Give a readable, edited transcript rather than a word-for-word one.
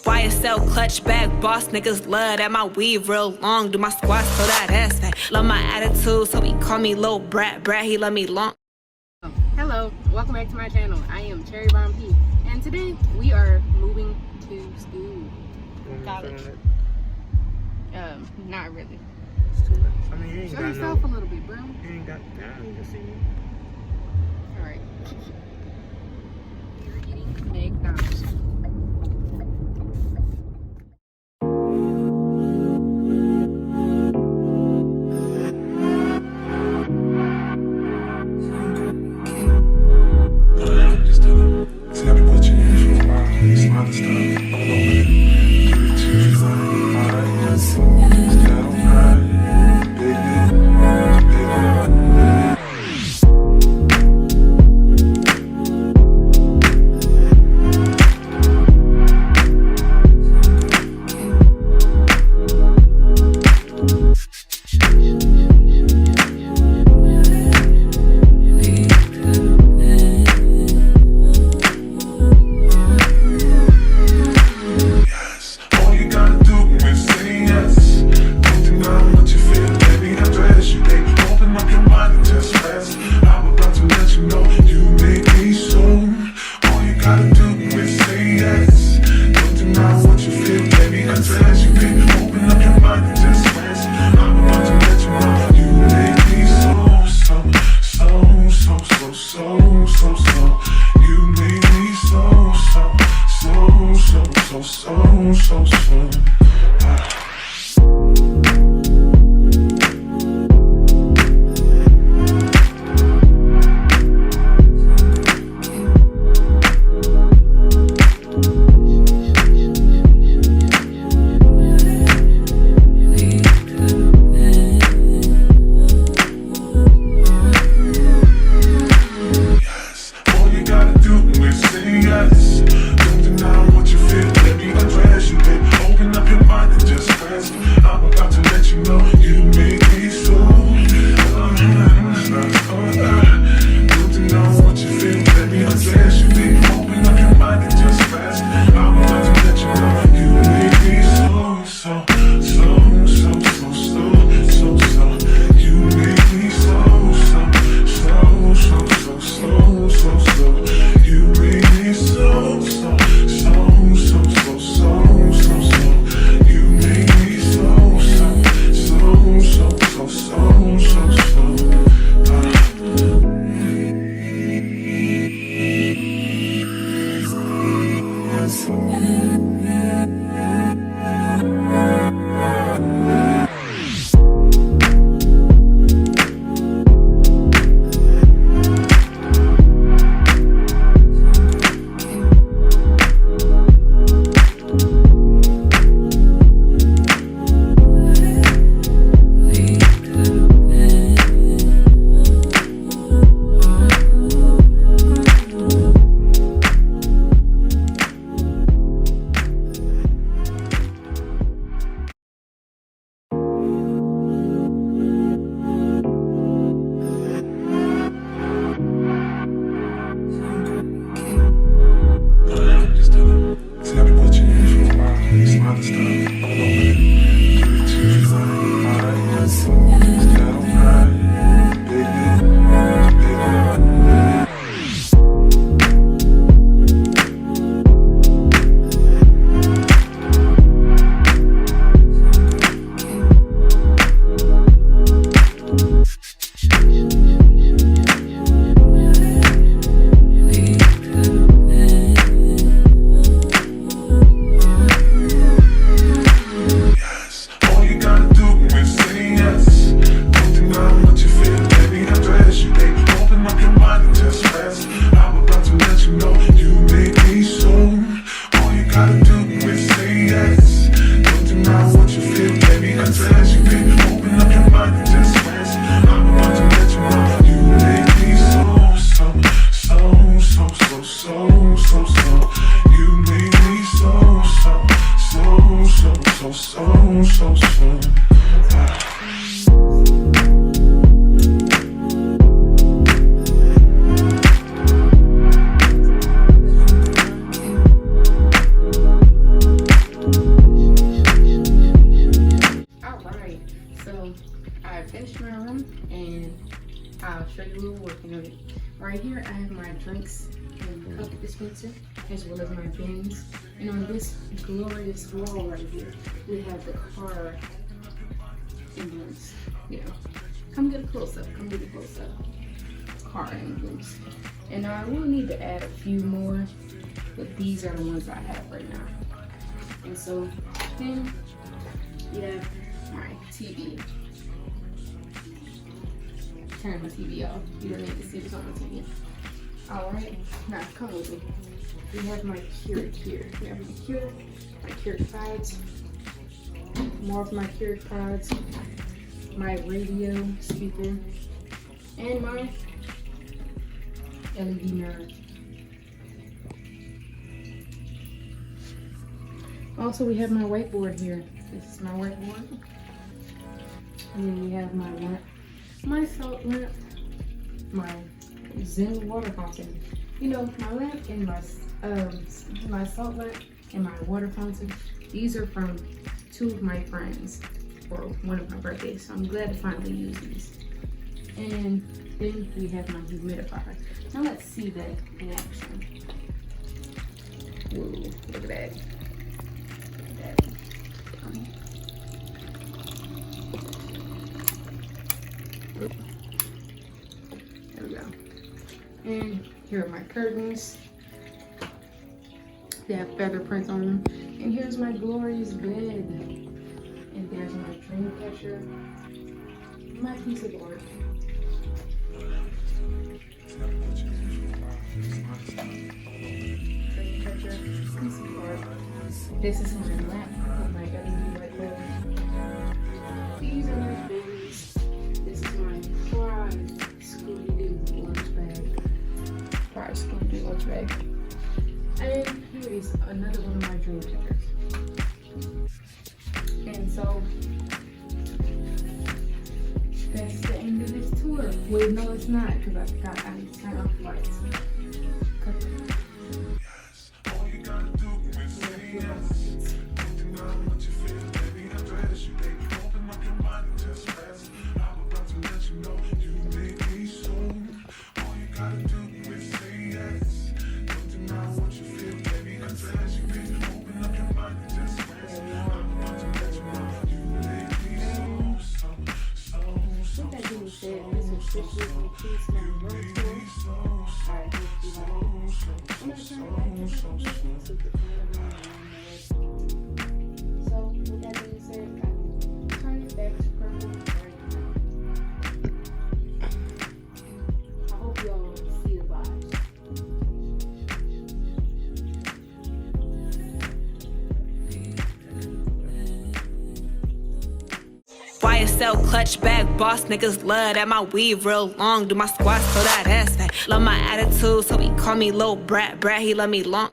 YSL clutch bag, boss niggas love that my weave real long. Do my squats so that ass fat. Love my attitude, so he call me Lil Brat. Brat, he love me long. Hello, welcome back to my channel. I am Cherry Bomb P, and today we are moving to school. College. Not really. It's too much. I mean, you ain't Show got yourself no, a little bit, bro. you ain't got that. You can see me. Alright. We're eating McDonald's. show you a little working of it. Right here, I have my drinks and cup dispenser, as well as my bins. And on this glorious wall right here, we have the car emblems. You know, come get a close up. Come get a close up. Car emblems. And I will need to add a few more, but these are the ones I have right now. And so then we have my TV. Turn my TV off. You don't need to see this on my TV. Alright, now come with me. We have my Keurig here. We have my Keurig pods, more of my Keurig pods, my radio speaker, and my LED mirror. Also, we have my whiteboard here. This is my whiteboard. And then we have my lamp, my salt lamp, my Zen water fountain. You know, my lamp and my salt lamp and my water fountain, these are from two of my friends for one of my birthdays. So I'm glad to finally use these. And then we have my humidifier. Now let's see that in action. Whoa, look at that. There we go. And here are my curtains. They have feather prints on them. And here's my glorious bed. And there's my dream catcher. My piece of art. Dream catcher, piece of art. This is my lamp with my LED light bulb. These are my bins. This is my fried Scooby-Doo lunch bag. Fried Scooby-Doo lunch bag. And here is another one of my dream catchers. And so that's the end of this tour. Wait, no, it's not, because I need to turn off the lights. YSL clutch bag boss niggas love that my weave real long. Do my squats so that ass fat. Love my attitude, so he call me little brat. He love me long.